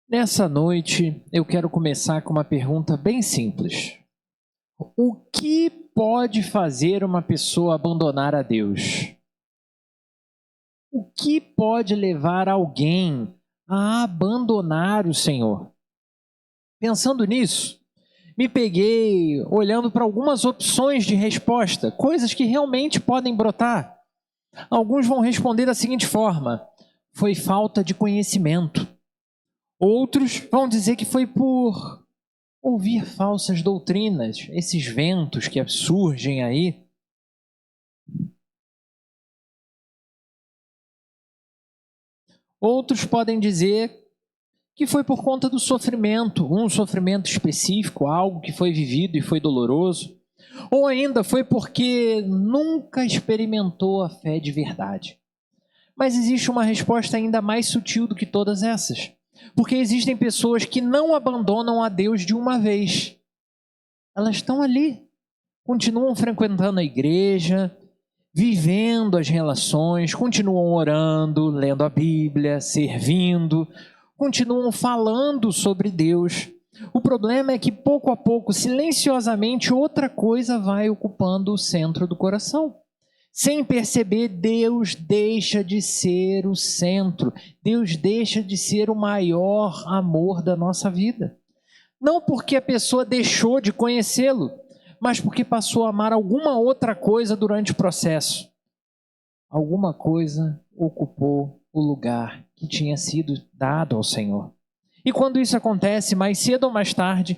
Nessa noite, eu quero começar com uma pergunta bem simples. O que pode fazer uma pessoa abandonar a Deus? O que pode levar alguém a abandonar o Senhor? Pensando nisso, me peguei olhando para algumas opções de resposta, coisas que realmente podem brotar. Alguns vão responder da seguinte forma: foi falta de conhecimento. Outros vão dizer que foi por ouvir falsas doutrinas, esses ventos que surgem aí. Outros podem dizer que foi por conta do sofrimento, um sofrimento específico, algo que foi vivido e foi doloroso. Ou ainda foi porque nunca experimentou a fé de verdade. Mas existe uma resposta ainda mais sutil do que todas essas. Porque existem pessoas que não abandonam a Deus de uma vez. Elas estão ali, continuam frequentando a igreja, vivendo as relações, continuam orando, lendo a Bíblia, servindo, continuam falando sobre Deus. O problema é que pouco a pouco, silenciosamente, outra coisa vai ocupando o centro do coração. Sem perceber, Deus deixa de ser o centro. Deus deixa de ser o maior amor da nossa vida. Não porque a pessoa deixou de conhecê-lo, mas porque passou a amar alguma outra coisa durante o processo. Alguma coisa ocupou o lugar que tinha sido dado ao Senhor. E quando isso acontece, mais cedo ou mais tarde,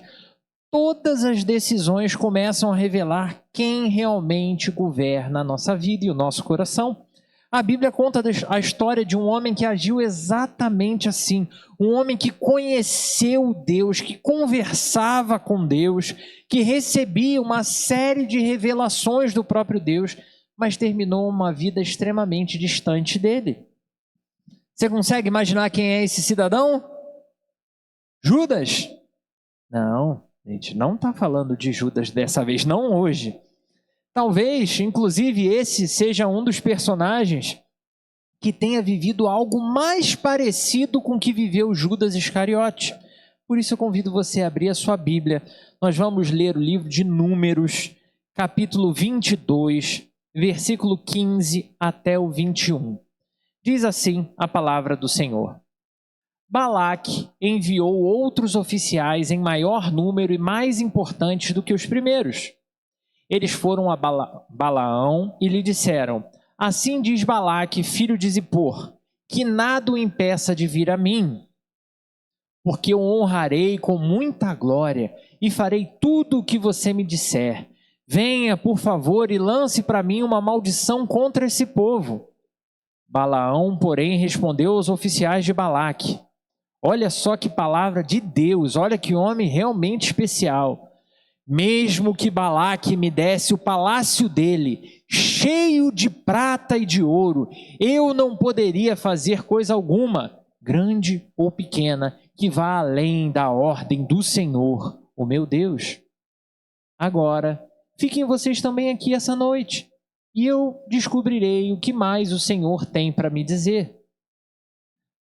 todas as decisões começam a revelar quem realmente governa a nossa vida e o nosso coração. A Bíblia conta a história de um homem que agiu exatamente assim. Um homem que conheceu Deus, que conversava com Deus, que recebia uma série de revelações do próprio Deus, mas terminou uma vida extremamente distante dele. Você consegue imaginar quem é esse cidadão? Judas? Não, a gente não está falando de Judas dessa vez, não hoje. Talvez, inclusive, esse seja um dos personagens que tenha vivido algo mais parecido com o que viveu Judas Iscariote. Por isso eu convido você a abrir a sua Bíblia. Nós vamos ler o livro de Números, capítulo 22, versículo 15 até o 21. Diz assim a palavra do Senhor. Balaque enviou outros oficiais em maior número e mais importantes do que os primeiros. Eles foram a Balaão e lhe disseram: assim diz Balaque, filho de Zippor, que nada o impeça de vir a mim, porque eu honrarei com muita glória e farei tudo o que você me disser. Venha, por favor, e lance para mim uma maldição contra esse povo. Balaão, porém, respondeu aos oficiais de Balaque: olha só que palavra de Deus, olha que homem realmente especial. Mesmo que Balaque me desse o palácio dele, cheio de prata e de ouro, eu não poderia fazer coisa alguma, grande ou pequena, que vá além da ordem do Senhor, o meu Deus. Agora, fiquem vocês também aqui essa noite, e eu descobrirei o que mais o Senhor tem para me dizer.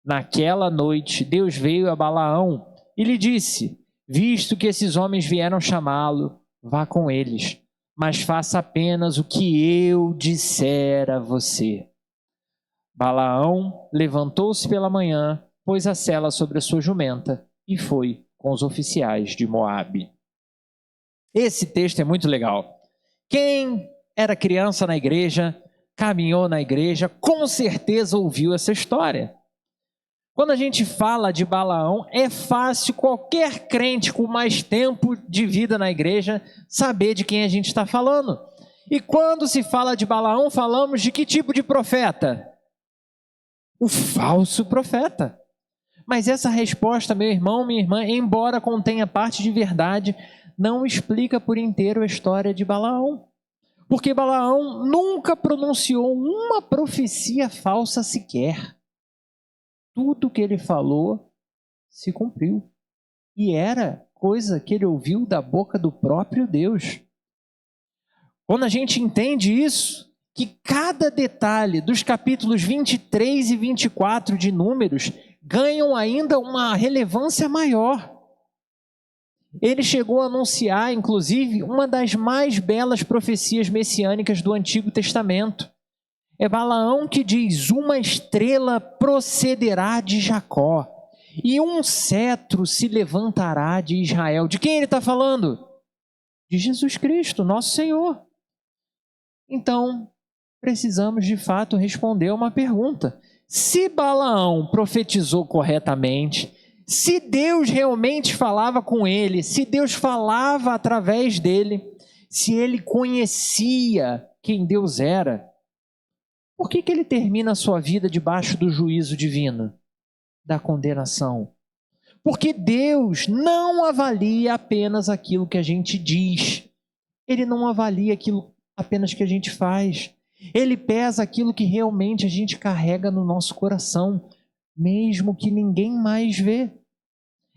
Naquela noite, Deus veio a Balaão e lhe disse: visto que esses homens vieram chamá-lo, vá com eles, mas faça apenas o que eu disser a você. Balaão levantou-se pela manhã, pôs a sela sobre a sua jumenta e foi com os oficiais de Moabe. Esse texto é muito legal. Quem era criança na igreja, caminhou na igreja, com certeza ouviu essa história. Quando a gente fala de Balaão, é fácil qualquer crente com mais tempo de vida na igreja saber de quem a gente está falando. E quando se fala de Balaão, falamos de que tipo de profeta? O falso profeta. Mas essa resposta, meu irmão, minha irmã, embora contenha parte de verdade, não explica por inteiro a história de Balaão. Porque Balaão nunca pronunciou uma profecia falsa sequer. Tudo que ele falou se cumpriu. E era coisa que ele ouviu da boca do próprio Deus. Quando a gente entende isso, que cada detalhe dos capítulos 23 e 24 de Números ganham ainda uma relevância maior. Ele chegou a anunciar, inclusive, uma das mais belas profecias messiânicas do Antigo Testamento. É Balaão que diz: uma estrela procederá de Jacó, e um cetro se levantará de Israel. De quem ele está falando? De Jesus Cristo, nosso Senhor. Então, precisamos de fato responder uma pergunta. Se Balaão profetizou corretamente, se Deus realmente falava com ele, se Deus falava através dele, se ele conhecia quem Deus era, por que ele termina a sua vida debaixo do juízo divino, da condenação? Porque Deus não avalia apenas aquilo que a gente diz. Ele não avalia aquilo apenas que a gente faz. Ele pesa aquilo que realmente a gente carrega no nosso coração, mesmo que ninguém mais vê.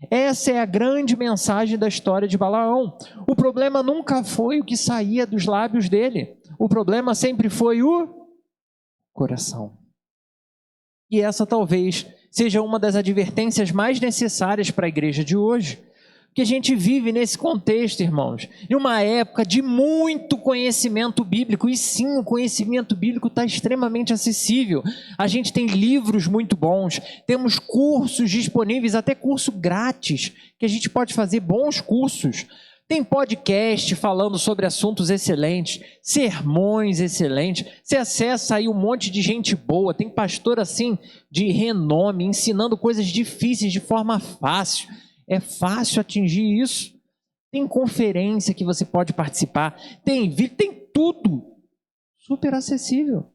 Essa é a grande mensagem da história de Balaão. O problema nunca foi o que saía dos lábios dele. O problema sempre foi o coração. E essa talvez seja uma das advertências mais necessárias para a igreja de hoje. Porque a gente vive nesse contexto, irmãos, de uma época de muito conhecimento bíblico. E sim, o conhecimento bíblico está extremamente acessível. A gente tem livros muito bons, temos cursos disponíveis, até curso grátis, que a gente pode fazer bons cursos. Tem podcast falando sobre assuntos excelentes, sermões excelentes. Você acessa aí um monte de gente boa, tem pastor assim de renome, ensinando coisas difíceis de forma fácil. É fácil atingir isso. Tem conferência que você pode participar, tem vídeo, tem tudo. Super acessível.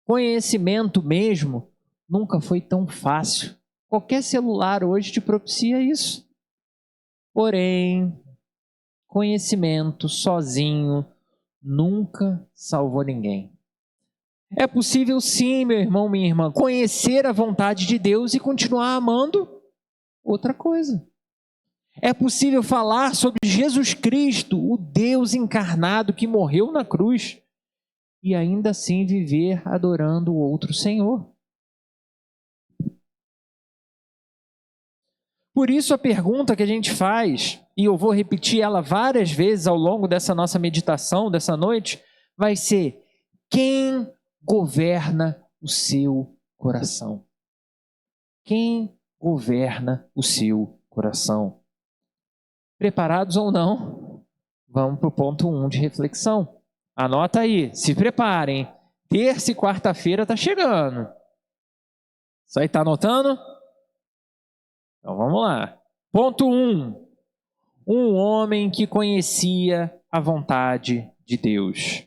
Conhecimento mesmo nunca foi tão fácil. Qualquer celular hoje te propicia isso. Porém, conhecimento sozinho nunca salvou ninguém. É possível sim, meu irmão, minha irmã, conhecer a vontade de Deus e continuar amando outra coisa. É possível falar sobre Jesus Cristo, o Deus encarnado que morreu na cruz, e ainda assim viver adorando o outro Senhor. Por isso a pergunta que a gente faz, e eu vou repetir ela várias vezes ao longo dessa nossa meditação, dessa noite, vai ser: quem governa o seu coração? Quem governa o seu coração? Preparados ou não, vamos para o ponto 1 de reflexão. Anota aí, se preparem. Terça e quarta-feira está chegando. Isso aí está anotando? Então vamos lá. Ponto 1. Um homem que conhecia a vontade de Deus.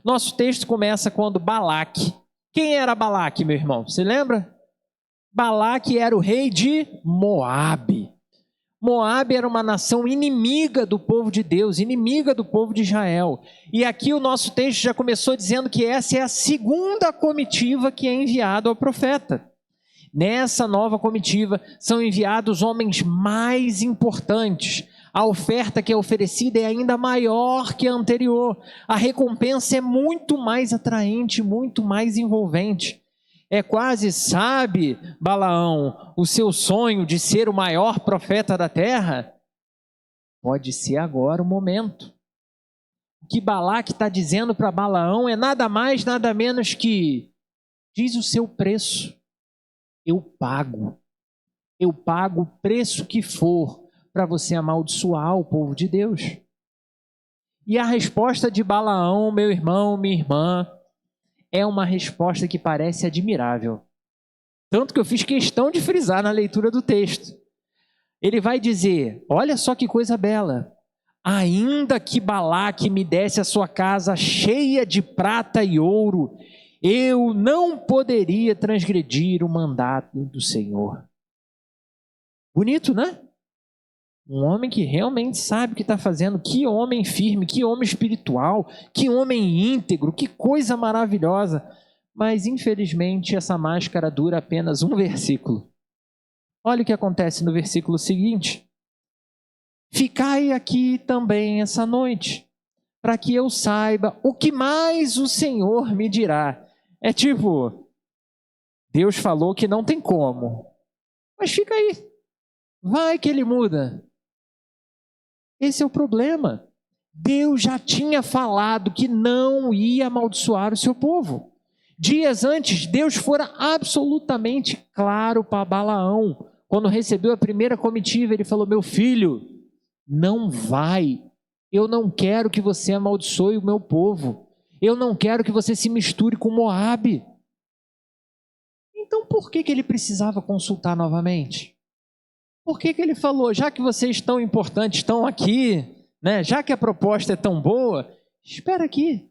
Nosso texto começa quando Balaque. Quem era Balaque, meu irmão? Você lembra? Balaque era o rei de Moabe. Moabe era uma nação inimiga do povo de Deus, inimiga do povo de Israel. E aqui o nosso texto já começou dizendo que essa é a segunda comitiva que é enviada ao profeta. Nessa nova comitiva são enviados homens mais importantes. A oferta que é oferecida é ainda maior que a anterior. A recompensa é muito mais atraente, muito mais envolvente. É quase, sabe, Balaão, o seu sonho de ser o maior profeta da terra? Pode ser agora o momento. O que Balaque está dizendo para Balaão é nada mais, nada menos que: diz o seu preço, eu pago o preço que for para você amaldiçoar o povo de Deus. E a resposta de Balaão, meu irmão, minha irmã, é uma resposta que parece admirável. Tanto que eu fiz questão de frisar na leitura do texto. Ele vai dizer: olha só que coisa bela. Ainda que Balaque me desse a sua casa cheia de prata e ouro, eu não poderia transgredir o mandato do Senhor. Bonito, né? Um homem que realmente sabe o que está fazendo. Que homem firme, que homem espiritual, que homem íntegro, que coisa maravilhosa. Mas, infelizmente, essa máscara dura apenas um versículo. Olha o que acontece no versículo seguinte. Ficai aqui também essa noite, para que eu saiba o que mais o Senhor me dirá. É tipo, Deus falou que não tem como. Mas fica aí. Vai que ele muda. Esse é o problema. Deus já tinha falado que não ia amaldiçoar o seu povo. Dias antes, Deus fora absolutamente claro para Balaão. Quando recebeu a primeira comitiva, ele falou: meu filho, não vai. Eu não quero que você amaldiçoe o meu povo. Eu não quero que você se misture com Moabe. Então por que ele precisava consultar novamente? Por que ele falou: já que vocês tão importantes estão aqui, né? Já que a proposta é tão boa, espera aqui.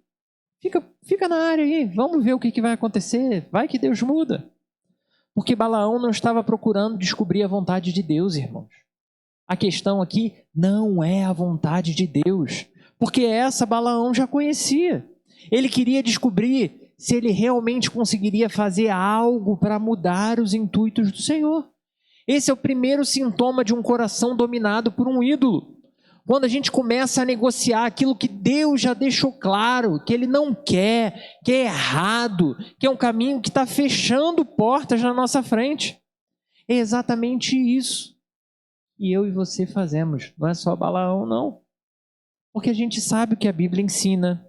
Fica na área aí, vamos ver o que vai acontecer. Vai que Deus muda. Porque Balaão não estava procurando descobrir a vontade de Deus, irmãos. A questão aqui não é a vontade de Deus, porque essa Balaão já conhecia. Ele queria descobrir se ele realmente conseguiria fazer algo para mudar os intuitos do Senhor. Esse é o primeiro sintoma de um coração dominado por um ídolo. Quando a gente começa a negociar aquilo que Deus já deixou claro, que Ele não quer, que é errado, que é um caminho que está fechando portas na nossa frente. É exatamente isso que eu e você fazemos. Não é só Balaão, não. Porque a gente sabe o que a Bíblia ensina,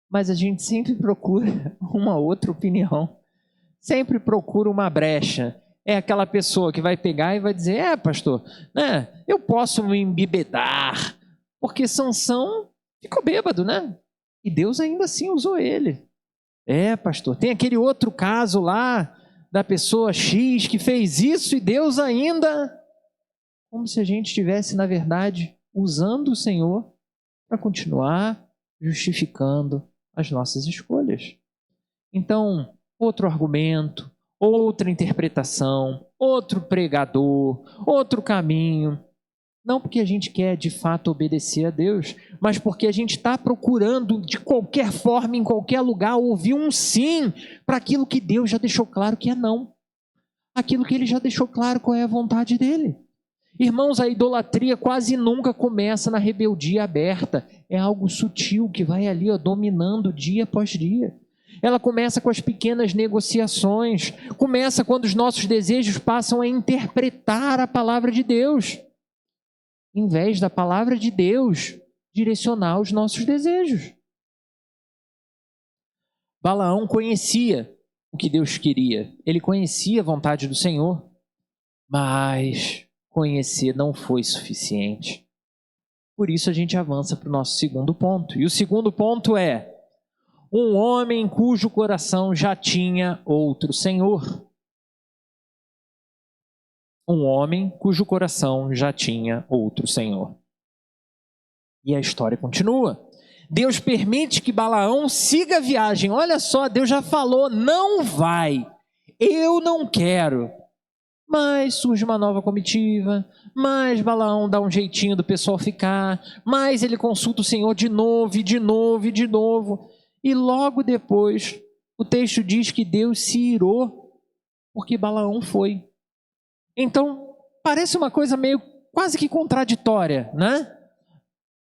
mas a gente sempre procura uma outra opinião. Sempre procura uma brecha. É aquela pessoa que vai pegar e vai dizer: pastor, né, eu posso me embebedar, porque Sansão ficou bêbado, né? E Deus ainda assim usou ele. Pastor, tem aquele outro caso lá da pessoa X que fez isso e Deus ainda... Como se a gente estivesse, na verdade, usando o Senhor para continuar justificando as nossas escolhas. Então, outro argumento, outra interpretação, outro pregador, outro caminho. Não porque a gente quer de fato obedecer a Deus, mas porque a gente está procurando de qualquer forma, em qualquer lugar, ouvir um sim para aquilo que Deus já deixou claro que é não. Aquilo que Ele já deixou claro qual é a vontade dEle. Irmãos, a idolatria quase nunca começa na rebeldia aberta. É algo sutil que vai ali dominando dia após dia. Ela começa com as pequenas negociações. Começa quando os nossos desejos passam a interpretar a palavra de Deus, em vez da palavra de Deus direcionar os nossos desejos. Balaão conhecia o que Deus queria. Ele conhecia a vontade do Senhor. Mas conhecer não foi suficiente. Por isso a gente avança para o nosso segundo ponto. E o segundo ponto é: um homem cujo coração já tinha outro senhor. Um homem cujo coração já tinha outro senhor. E a história continua. Deus permite que Balaão siga a viagem. Olha só, Deus já falou: não vai. Eu não quero. Mas surge uma nova comitiva, mas Balaão dá um jeitinho do pessoal ficar, mas ele consulta o Senhor de novo, e de novo, e de novo. E logo depois, o texto diz que Deus se irou porque Balaão foi. Então, parece uma coisa meio quase que contraditória, né?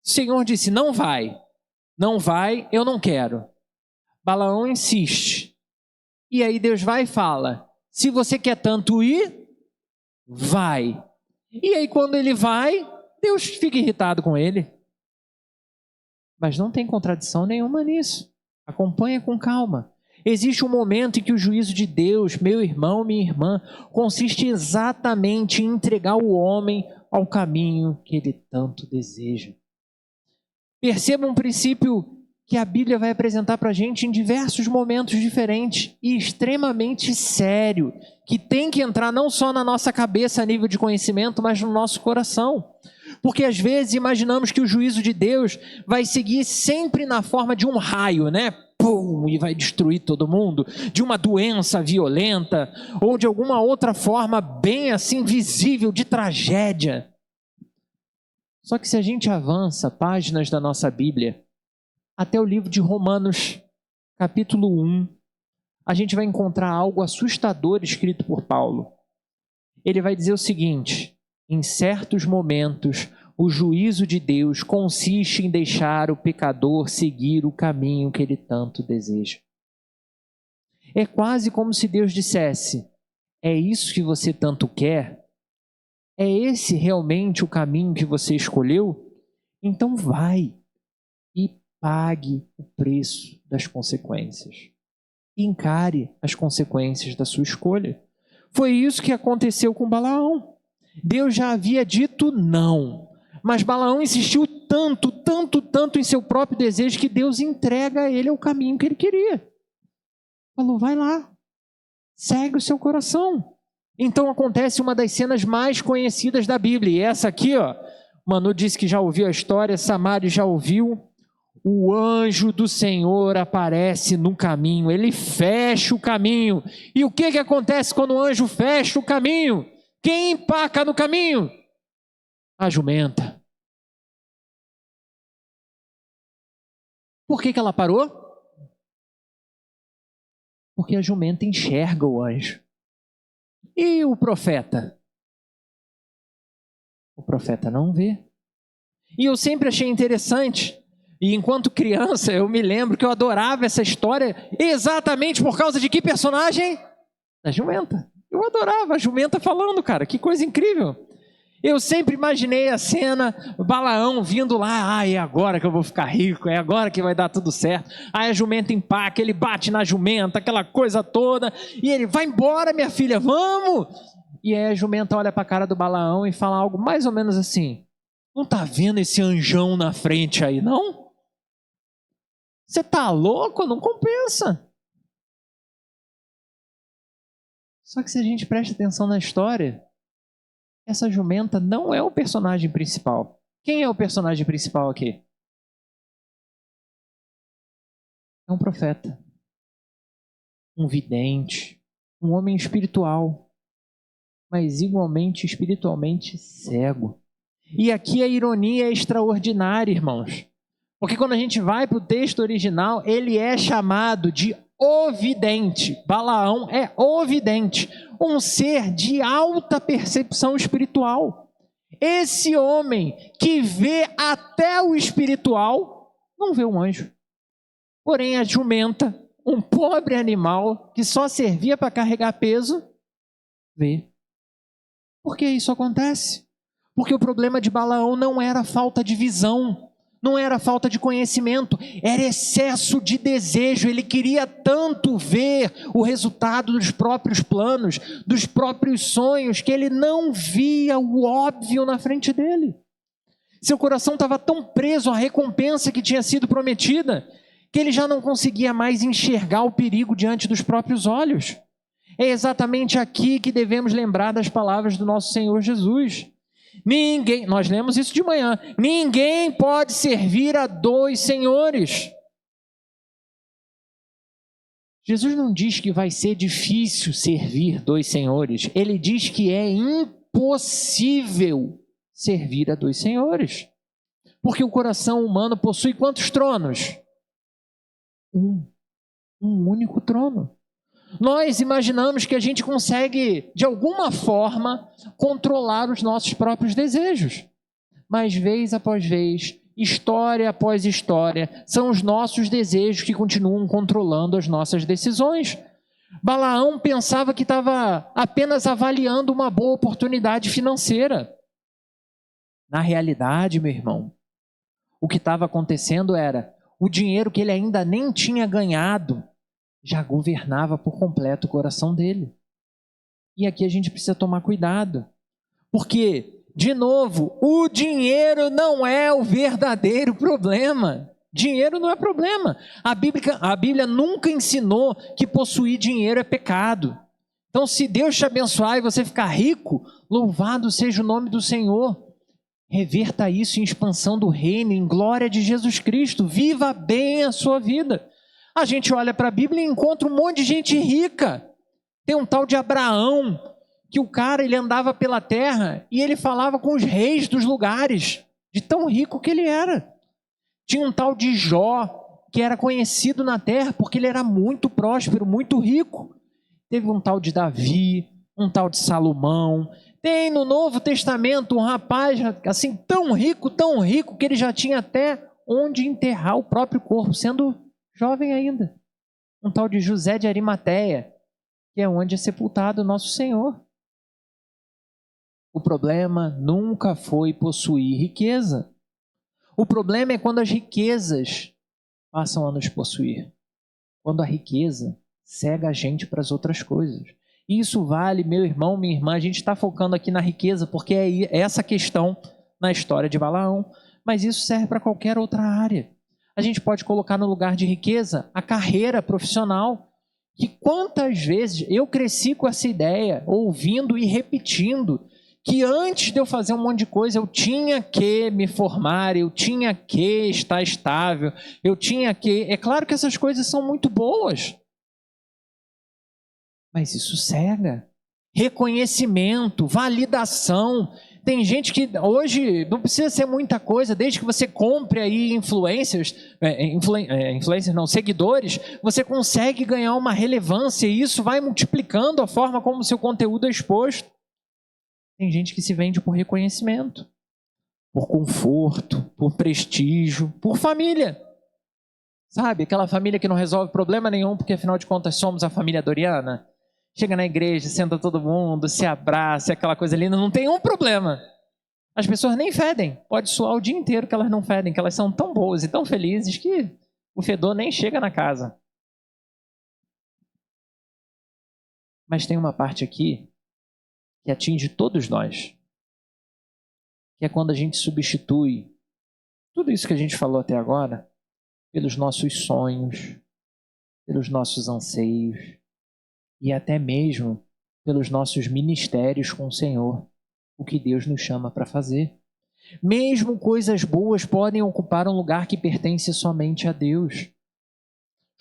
O Senhor disse: não vai, eu não quero. Balaão insiste. E aí Deus vai e fala: se você quer tanto ir, vai. E aí quando ele vai, Deus fica irritado com ele. Mas não tem contradição nenhuma nisso. Acompanha com calma. Existe um momento em que o juízo de Deus, meu irmão, minha irmã, consiste exatamente em entregar o homem ao caminho que ele tanto deseja. Perceba um princípio que a Bíblia vai apresentar para a gente em diversos momentos diferentes e extremamente sério, que tem que entrar não só na nossa cabeça a nível de conhecimento, mas no nosso coração. Porque às vezes imaginamos que o juízo de Deus vai seguir sempre na forma de um raio, né? Pum, e vai destruir todo mundo, de uma doença violenta, ou de alguma outra forma bem assim visível de tragédia. Só que se a gente avança páginas da nossa Bíblia, até o livro de Romanos, capítulo 1, a gente vai encontrar algo assustador escrito por Paulo. Ele vai dizer o seguinte: em certos momentos, o juízo de Deus consiste em deixar o pecador seguir o caminho que ele tanto deseja. É quase como se Deus dissesse: É isso que você tanto quer? É esse realmente o caminho que você escolheu? Então vai e pague o preço das consequências. Encare as consequências da sua escolha. Foi isso que aconteceu com Balaão. Deus já havia dito não, mas Balaão insistiu tanto em seu próprio desejo que Deus entrega a ele o caminho que ele queria. Falou, vai lá, segue o seu coração. Então acontece uma das cenas mais conhecidas da Bíblia, e essa aqui, ó, Manu disse que já ouviu a história, Samari já ouviu. O anjo do Senhor aparece no caminho, ele fecha o caminho. E o que acontece quando o anjo fecha o caminho? Quem empaca no caminho? A jumenta. Por que ela parou? Porque a jumenta enxerga o anjo. E o profeta? O profeta não vê. E eu sempre achei interessante, e enquanto criança eu me lembro que eu adorava essa história exatamente por causa de que personagem? Da jumenta. Eu adorava a jumenta falando, cara, que coisa incrível. Eu sempre imaginei a cena, Balaão vindo lá, é agora que eu vou ficar rico, é agora que vai dar tudo certo. Aí a jumenta empaca, ele bate na jumenta, aquela coisa toda, e ele, vai embora minha filha, vamos! E aí a jumenta olha para a cara do Balaão e fala algo mais ou menos assim, não tá vendo esse anjão na frente aí, não? Você tá louco? Não compensa. Só que se a gente presta atenção na história, essa jumenta não é o personagem principal. Quem é o personagem principal aqui? É um profeta, um vidente, um homem espiritual, mas igualmente espiritualmente cego. E aqui a ironia é extraordinária, irmãos. Porque quando a gente vai para o texto original, ele é chamado de ovidente. Balaão é ovidente, um ser de alta percepção espiritual. Esse homem que vê até o espiritual, não vê um anjo. Porém, a jumenta, um pobre animal que só servia para carregar peso, vê. Por que isso acontece? Porque o problema de Balaão não era falta de visão, não era falta de conhecimento, era excesso de desejo. Ele queria tanto ver o resultado dos próprios planos, dos próprios sonhos, que ele não via o óbvio na frente dele. Seu coração estava tão preso à recompensa que tinha sido prometida, que ele já não conseguia mais enxergar o perigo diante dos próprios olhos. É exatamente aqui que devemos lembrar das palavras do nosso Senhor Jesus. Ninguém, nós lemos isso de manhã, ninguém pode servir a dois senhores. Jesus não diz que vai ser difícil servir dois senhores, ele diz que é impossível servir a dois senhores. Porque o coração humano possui quantos tronos? Um único trono. Nós imaginamos que a gente consegue, de alguma forma, controlar os nossos próprios desejos. Mas vez após vez, história após história, são os nossos desejos que continuam controlando as nossas decisões. Balaão pensava que estava apenas avaliando uma boa oportunidade financeira. Na realidade, meu irmão, o que estava acontecendo era o dinheiro que ele ainda nem tinha ganhado já governava por completo o coração dele. E aqui a gente precisa tomar cuidado, porque, de novo, o dinheiro não é o verdadeiro problema. Dinheiro não é problema. A Bíblia nunca ensinou que possuir dinheiro é pecado. Então, se Deus te abençoar e você ficar rico, louvado seja o nome do Senhor. Reverta isso em expansão do reino, em glória de Jesus Cristo. Viva bem a sua vida. A gente olha para a Bíblia e encontra um monte de gente rica. Tem um tal de Abraão, que o cara ele andava pela terra e ele falava com os reis dos lugares, de tão rico que ele era. Tinha um tal de Jó, que era conhecido na terra porque ele era muito próspero, muito rico. Teve um tal de Davi, um tal de Salomão. Tem no Novo Testamento um rapaz assim tão rico, que ele já tinha até onde enterrar o próprio corpo, sendo jovem ainda. Um tal de José de Arimateia. que é onde é sepultado o nosso Senhor. O problema nunca foi possuir riqueza. O problema é quando as riquezas passam a nos possuir. Quando a riqueza cega a gente para as outras coisas. E isso vale, meu irmão, minha irmã, a gente está focando aqui na riqueza porque é essa questão na história de Balaão, mas isso serve para qualquer outra área. A gente pode colocar no lugar de riqueza a carreira profissional, que quantas vezes eu cresci com essa ideia, ouvindo e repetindo, que antes de eu fazer um monte de coisa, eu tinha que me formar, eu tinha que estar estável, eu tinha que... É claro que essas coisas são muito boas, mas isso cega. Reconhecimento, validação. Tem gente que hoje não precisa ser muita coisa, desde que você compre aí influencers, seguidores, você consegue ganhar uma relevância e isso vai multiplicando a forma como o seu conteúdo é exposto. Tem gente que se vende por reconhecimento, por conforto, por prestígio, por família. Sabe, aquela família que não resolve problema nenhum, porque afinal de contas somos a família Doriana. Chega na igreja, senta todo mundo, se abraça, aquela coisa linda, não tem um problema. As pessoas nem fedem, pode suar o dia inteiro que elas não fedem, que elas são tão boas e tão felizes que o fedor nem chega na casa. Mas tem uma parte aqui que atinge todos nós, que é quando a gente substitui tudo isso que a gente falou até agora pelos nossos sonhos, pelos nossos anseios e até mesmo pelos nossos ministérios com o Senhor, o que Deus nos chama para fazer. Mesmo coisas boas podem ocupar um lugar que pertence somente a Deus.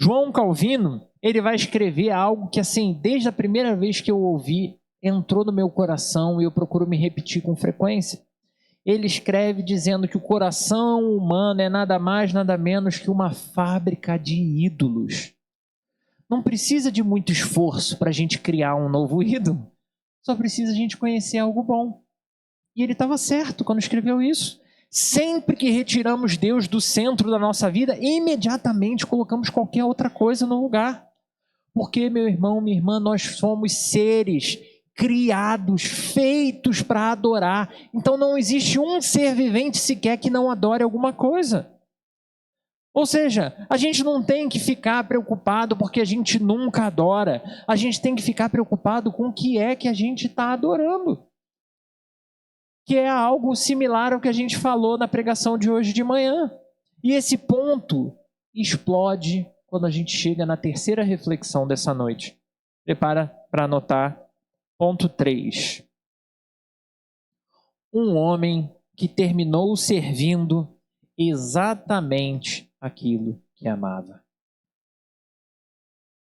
João Calvino, ele vai escrever algo que, assim, desde a primeira vez que eu ouvi, entrou no meu coração e eu procuro me repetir com frequência. Ele escreve dizendo que o coração humano é nada mais, nada menos que uma fábrica de ídolos. Não precisa de muito esforço para a gente criar um novo ídolo. Só precisa a gente conhecer algo bom. E ele estava certo quando escreveu isso. Sempre que retiramos Deus do centro da nossa vida, imediatamente colocamos qualquer outra coisa no lugar. Porque, meu irmão, minha irmã, nós somos seres criados, feitos para adorar. Então não existe um ser vivente sequer que não adore alguma coisa. Ou seja, a gente não tem que ficar preocupado porque a gente nunca adora. A gente tem que ficar preocupado com o que é que a gente está adorando. Que é algo similar ao que a gente falou na pregação de hoje de manhã. E esse ponto explode quando a gente chega na terceira reflexão dessa noite. Prepara para anotar. Ponto 3. Um homem que terminou servindo exatamente aquilo que amava.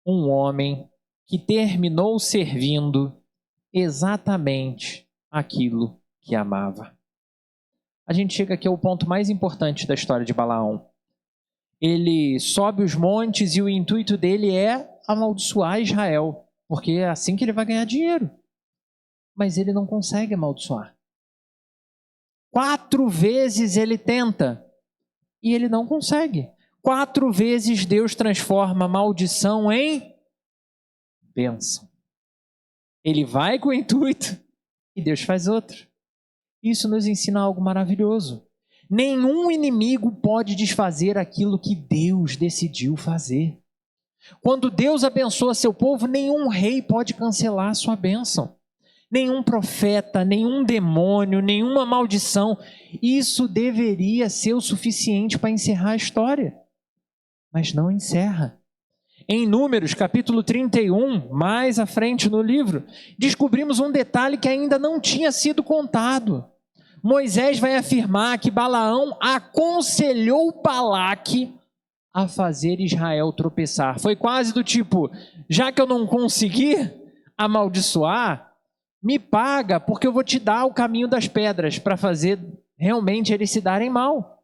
Um homem que terminou servindo exatamente aquilo que amava. A gente chega aqui ao ponto mais importante da história de Balaão. Ele sobe os montes e o intuito dele é amaldiçoar Israel, porque é assim que ele vai ganhar dinheiro. Mas ele não consegue amaldiçoar. 4 vezes ele tenta e ele não consegue. 4 vezes Deus transforma a maldição em bênção. Ele vai com o intuito e Deus faz outro. Isso nos ensina algo maravilhoso. Nenhum inimigo pode desfazer aquilo que Deus decidiu fazer. Quando Deus abençoa seu povo, nenhum rei pode cancelar a sua bênção. Nenhum profeta, nenhum demônio, nenhuma maldição. Isso deveria ser o suficiente para encerrar a história. Mas não encerra. Em Números, capítulo 31, mais à frente no livro, descobrimos um detalhe que ainda não tinha sido contado. Moisés vai afirmar que Balaão aconselhou Balaque a fazer Israel tropeçar. Foi quase do tipo, já que eu não consegui amaldiçoar, me paga, porque eu vou te dar o caminho das pedras para fazer realmente eles se darem mal.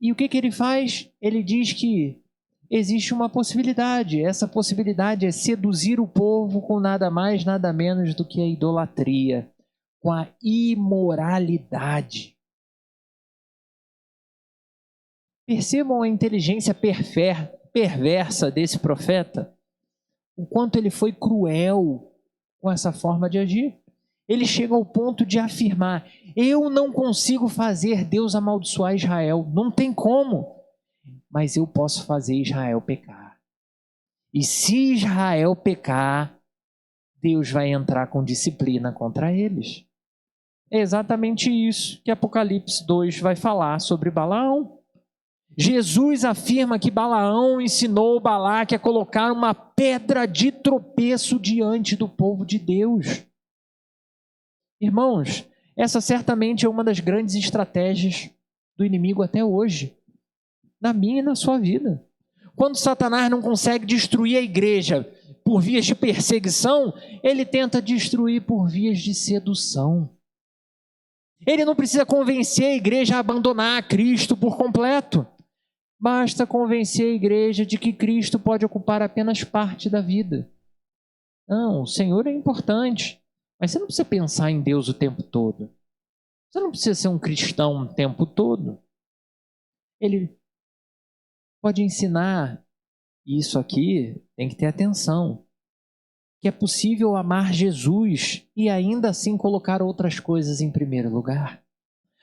E o que ele faz? Ele diz que existe uma possibilidade. Essa possibilidade é seduzir o povo com nada mais, nada menos do que a idolatria, com a imoralidade. Percebam a inteligência perversa desse profeta. o quanto ele foi cruel com essa forma de agir. Ele chega ao ponto de afirmar: eu não consigo fazer Deus amaldiçoar Israel, não tem como, mas eu posso fazer Israel pecar. E se Israel pecar, Deus vai entrar com disciplina contra eles. É exatamente isso que Apocalipse 2 vai falar sobre Balaão. Jesus afirma que Balaão ensinou Balaque a colocar uma pedra de tropeço diante do povo de Deus. Irmãos, essa certamente é uma das grandes estratégias do inimigo até hoje, na minha e na sua vida. Quando Satanás não consegue destruir a igreja por vias de perseguição, ele tenta destruir por vias de sedução. Ele não precisa convencer a igreja a abandonar a Cristo por completo. Basta convencer a igreja de que Cristo pode ocupar apenas parte da vida. Não, o Senhor é importante, mas você não precisa pensar em Deus o tempo todo. Você não precisa ser um cristão o tempo todo. Ele pode ensinar, e isso aqui tem que ter atenção, que é possível amar Jesus e ainda assim colocar outras coisas em primeiro lugar.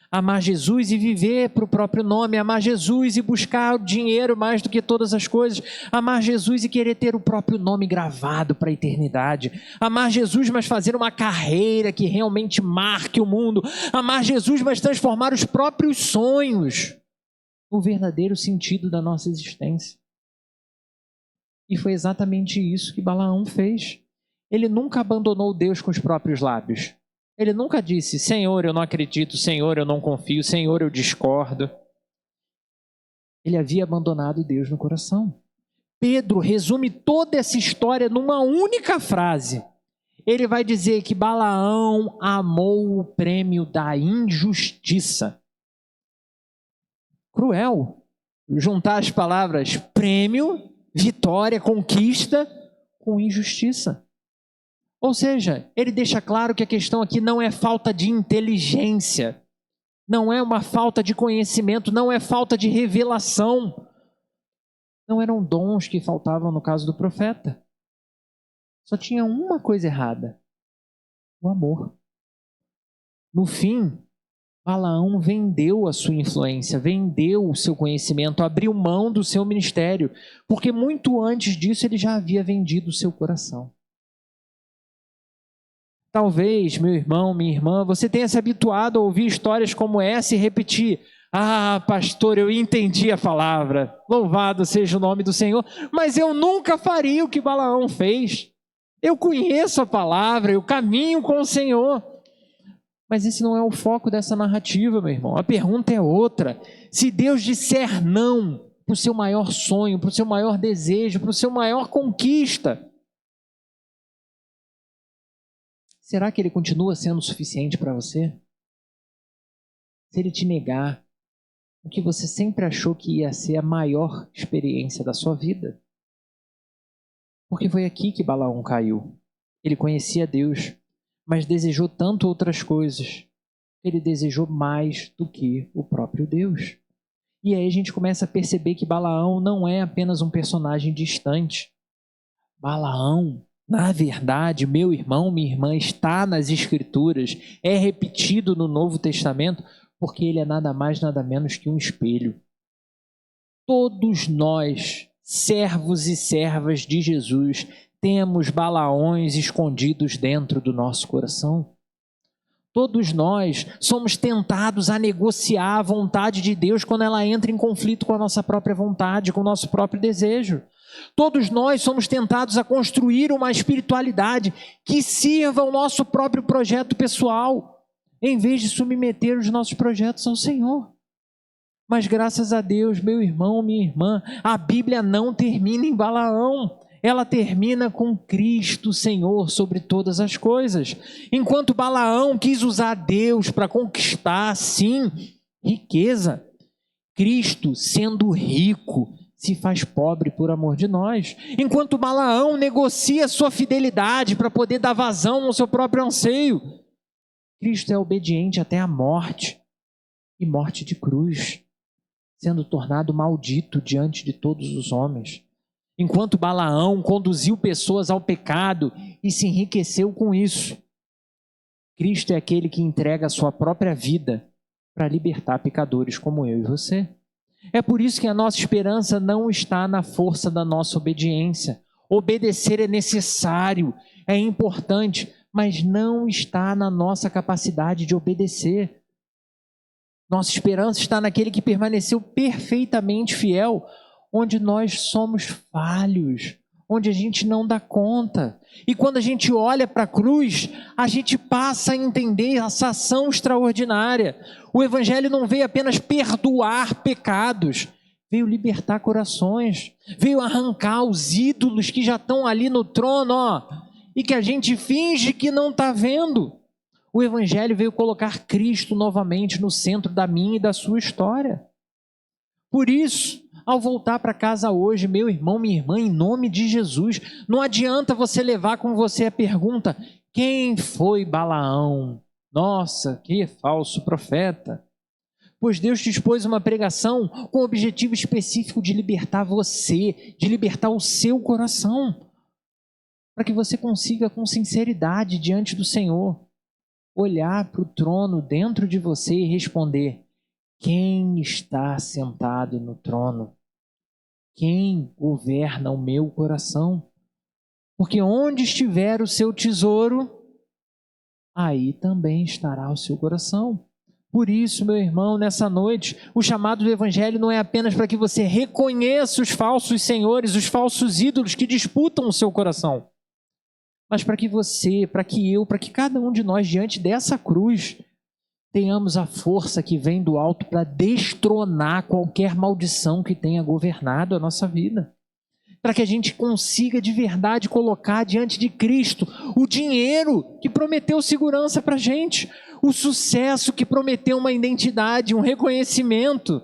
Amar Jesus e viver para o próprio nome, amar Jesus e buscar o dinheiro mais do que todas as coisas, amar Jesus e querer ter o próprio nome gravado para a eternidade, amar Jesus, mas fazer uma carreira que realmente marque o mundo, amar Jesus, mas transformar os próprios sonhos no verdadeiro sentido da nossa existência. E foi exatamente isso que Balaão fez. Ele nunca abandonou Deus com os próprios lábios. Ele nunca disse: Senhor, eu não acredito, Senhor, eu não confio, Senhor, eu discordo. Ele havia abandonado Deus no coração. Pedro resume toda essa história numa única frase. Ele vai dizer que Balaão amou o prêmio da injustiça. Cruel. Juntar as palavras prêmio, vitória, conquista, com injustiça. Ou seja, ele deixa claro que a questão aqui não é falta de inteligência, não é uma falta de conhecimento, não é falta de revelação. Não eram dons que faltavam no caso do profeta. Só tinha uma coisa errada: o amor. No fim, Balaão vendeu a sua influência, vendeu o seu conhecimento, abriu mão do seu ministério, porque muito antes disso ele já havia vendido o seu coração. Talvez, meu irmão, minha irmã, você tenha se habituado a ouvir histórias como essa e repetir: ah, pastor, eu entendi a palavra, louvado seja o nome do Senhor, mas eu nunca faria o que Balaão fez. Eu conheço a palavra, eu caminho com o Senhor. Mas esse não é o foco dessa narrativa, meu irmão. A pergunta é outra. Se Deus disser não para o seu maior sonho, para o seu maior desejo, para o seu maior conquista, será que ele continua sendo suficiente para você? Se ele te negar o que você sempre achou que ia ser a maior experiência da sua vida? Porque foi aqui que Balaão caiu. Ele conhecia Deus, mas desejou tanto outras coisas. Ele desejou mais do que o próprio Deus. E aí a gente começa a perceber que Balaão não é apenas um personagem distante. Balaão, na verdade, meu irmão, minha irmã, está nas Escrituras, é repetido no Novo Testamento, porque ele é nada mais, nada menos que um espelho. Todos nós, servos e servas de Jesus, temos Balaões escondidos dentro do nosso coração. Todos nós somos tentados a negociar a vontade de Deus quando ela entra em conflito com a nossa própria vontade, com o nosso próprio desejo. Todos nós somos tentados a construir uma espiritualidade que sirva ao nosso próprio projeto pessoal, em vez de submeter os nossos projetos ao Senhor. Mas graças a Deus, meu irmão, minha irmã, a Bíblia não termina em Balaão. Ela termina com Cristo Senhor sobre todas as coisas. Enquanto Balaão quis usar Deus para conquistar, sim, riqueza, Cristo, sendo rico, se faz pobre por amor de nós. Enquanto Balaão negocia sua fidelidade para poder dar vazão ao seu próprio anseio, Cristo é obediente até a morte, e morte de cruz, sendo tornado maldito diante de todos os homens. enquanto Balaão conduziu pessoas ao pecado e se enriqueceu com isso. Cristo é aquele que entrega a sua própria vida para libertar pecadores como eu e você. É por isso que a nossa esperança não está na força da nossa obediência. Obedecer é necessário, é importante, mas não está na nossa capacidade de obedecer. Nossa esperança está naquele que permaneceu perfeitamente fiel, onde nós somos falhos, onde a gente não dá conta. E quando a gente olha para a cruz, a gente passa a entender essa ação extraordinária. O Evangelho não veio apenas perdoar pecados, veio libertar corações, veio arrancar os ídolos que já estão ali no trono, e que a gente finge que não está vendo. O Evangelho veio colocar Cristo novamente no centro da minha e da sua história. Por isso, ao voltar para casa hoje, meu irmão, minha irmã, em nome de Jesus, não adianta você levar com você a pergunta: quem foi Balaão? Nossa, que falso profeta. Pois Deus dispôs uma pregação com o objetivo específico de libertar você, de libertar o seu coração, para que você consiga com sinceridade diante do Senhor olhar para o trono dentro de você e responder: quem está sentado no trono? Quem governa o meu coração? Porque onde estiver o seu tesouro, aí também estará o seu coração. Por isso, meu irmão, nessa noite, o chamado do Evangelho não é apenas para que você reconheça os falsos senhores, os falsos ídolos que disputam o seu coração, mas para que você, para que eu, para que cada um de nós, diante dessa cruz, tenhamos a força que vem do alto para destronar qualquer maldição que tenha governado a nossa vida. Para que a gente consiga de verdade colocar diante de Cristo o dinheiro que prometeu segurança para a gente, o sucesso que prometeu uma identidade, um reconhecimento,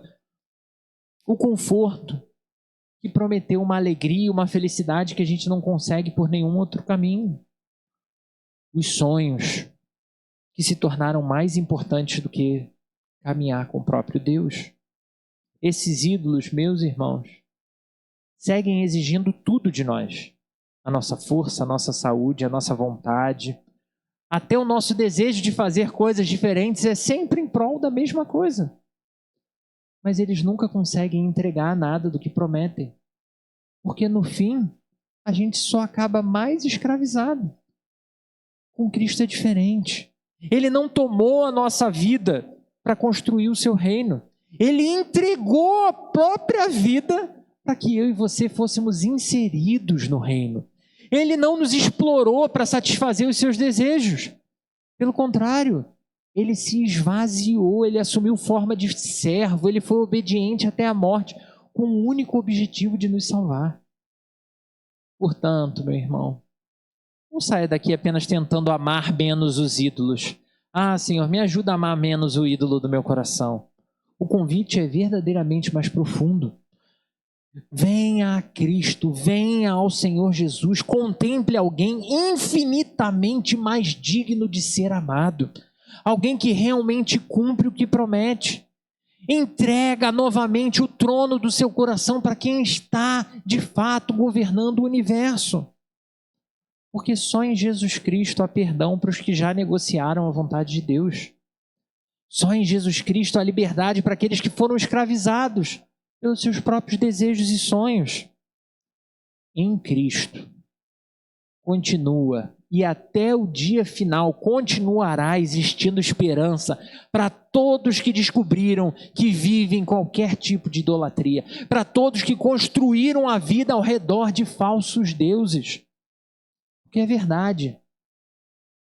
o conforto que prometeu uma alegria, uma felicidade que a gente não consegue por nenhum outro caminho. Os sonhos que se tornaram mais importantes do que caminhar com o próprio Deus. Esses ídolos, meus irmãos, seguem exigindo tudo de nós. A nossa força, a nossa saúde, a nossa vontade, até o nosso desejo de fazer coisas diferentes é sempre em prol da mesma coisa. Mas eles nunca conseguem entregar nada do que prometem. Porque no fim, a gente só acaba mais escravizado. Com Cristo é diferente. Ele não tomou a nossa vida para construir o seu reino. Ele entregou a própria vida para que eu e você fôssemos inseridos no reino. Ele não nos explorou para satisfazer os seus desejos. Pelo contrário, ele se esvaziou, ele assumiu forma de servo, ele foi obediente até a morte, com o único objetivo de nos salvar. Portanto, meu irmão, não saia daqui apenas tentando amar menos os ídolos. Ah, Senhor, me ajuda a amar menos o ídolo do meu coração. O convite é verdadeiramente mais profundo. Venha a Cristo, venha ao Senhor Jesus, contemple alguém infinitamente mais digno de ser amado, alguém que realmente cumpre o que promete. Entrega novamente o trono do seu coração para quem está de fato governando o universo. Porque só em Jesus Cristo há perdão para os que já negociaram a vontade de Deus. Só em Jesus Cristo há liberdade para aqueles que foram escravizados pelos seus próprios desejos e sonhos. Em Cristo continua e até o dia final continuará existindo esperança para todos que descobriram que vivem qualquer tipo de idolatria, para todos que construíram a vida ao redor de falsos deuses. Porque é verdade.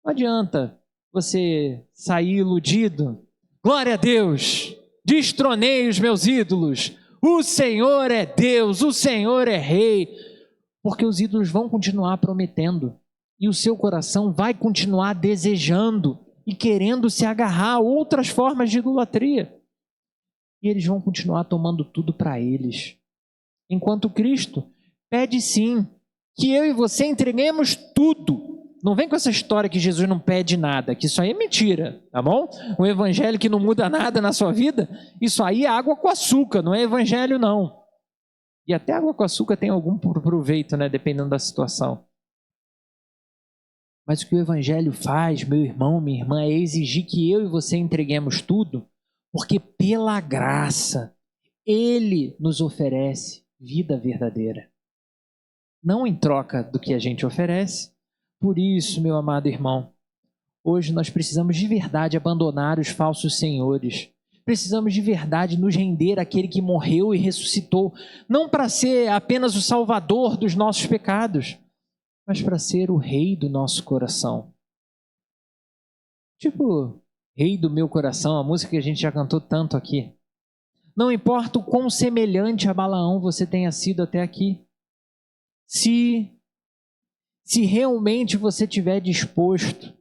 Não adianta você sair iludido. Glória a Deus! Destronei os meus ídolos. O Senhor é Deus, o Senhor é Rei. Porque os ídolos vão continuar prometendo. E o seu coração vai continuar desejando e querendo se agarrar a outras formas de idolatria. E eles vão continuar tomando tudo para eles. Enquanto Cristo pede sim que eu e você entreguemos tudo. Não vem com essa história que Jesus não pede nada, que isso aí é mentira, tá bom? Um evangelho que não muda nada na sua vida, isso aí é água com açúcar, não é evangelho não. E até água com açúcar tem algum proveito, né? Dependendo da situação. Mas o que o Evangelho faz, meu irmão, minha irmã, é exigir que eu e você entreguemos tudo, porque pela graça, Ele nos oferece vida verdadeira. Não em troca do que a gente oferece. Por isso, meu amado irmão, hoje nós precisamos de verdade abandonar os falsos senhores. Precisamos de verdade nos render àquele que morreu e ressuscitou, não para ser apenas o salvador dos nossos pecados, mas para ser o rei do nosso coração. Tipo, rei do meu coração, a música que a gente já cantou tanto aqui. Não importa o quão semelhante a Balaão você tenha sido até aqui. Se realmente você estiver disposto,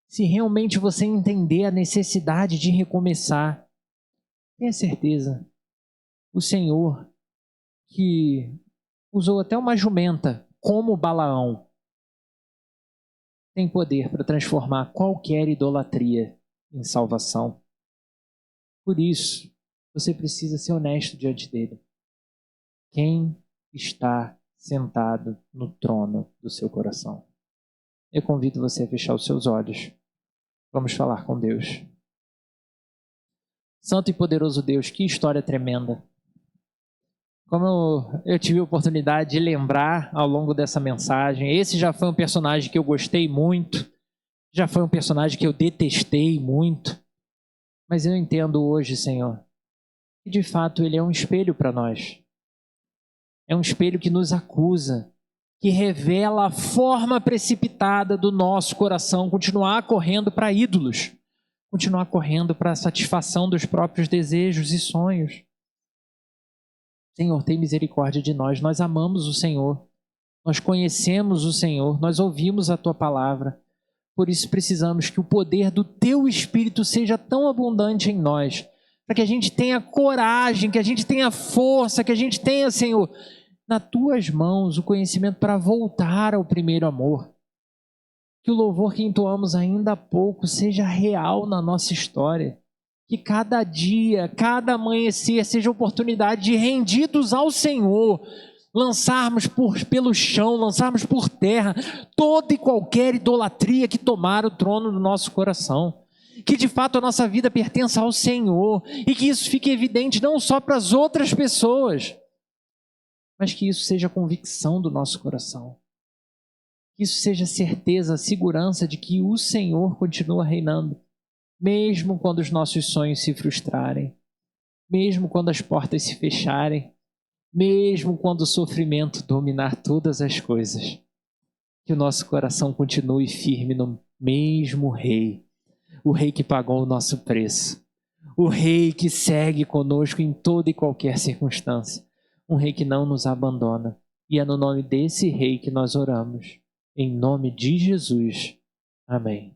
se realmente você entender a necessidade de recomeçar, tenha certeza, o Senhor, que usou até uma jumenta como Balaão, tem poder para transformar qualquer idolatria em salvação. Por isso, você precisa ser honesto diante dele. Quem está sentado no trono do seu coração? Eu convido você a fechar os seus olhos. Vamos falar com Deus. Santo e poderoso Deus, que história tremenda. Como eu tive a oportunidade de lembrar ao longo dessa mensagem, esse já foi um personagem que eu gostei muito, já foi um personagem que eu detestei muito, mas eu entendo hoje, Senhor, que de fato ele é um espelho para nós. É um espelho que nos acusa, que revela a forma precipitada do nosso coração continuar correndo para ídolos, continuar correndo para a satisfação dos próprios desejos e sonhos. Senhor, tem misericórdia de nós. Nós amamos o Senhor, nós conhecemos o Senhor, nós ouvimos a Tua palavra. Por isso precisamos que o poder do Teu Espírito seja tão abundante em nós, para que a gente tenha coragem, que a gente tenha força, que a gente tenha, Senhor, nas Tuas mãos o conhecimento para voltar ao primeiro amor. Que o louvor que entoamos ainda há pouco seja real na nossa história. Que cada dia, cada amanhecer seja oportunidade de, rendidos ao Senhor, lançarmos pelo chão, lançarmos por terra toda e qualquer idolatria que tomar o trono do nosso coração. Que de fato a nossa vida pertença ao Senhor e que isso fique evidente não só para as outras pessoas, mas que isso seja convicção do nosso coração. Que isso seja certeza, segurança de que o Senhor continua reinando. Mesmo quando os nossos sonhos se frustrarem, mesmo quando as portas se fecharem, mesmo quando o sofrimento dominar todas as coisas, que o nosso coração continue firme no mesmo Rei, o Rei que pagou o nosso preço, o Rei que segue conosco em toda e qualquer circunstância, um Rei que não nos abandona. E é no nome desse Rei que nós oramos, em nome de Jesus. Amém.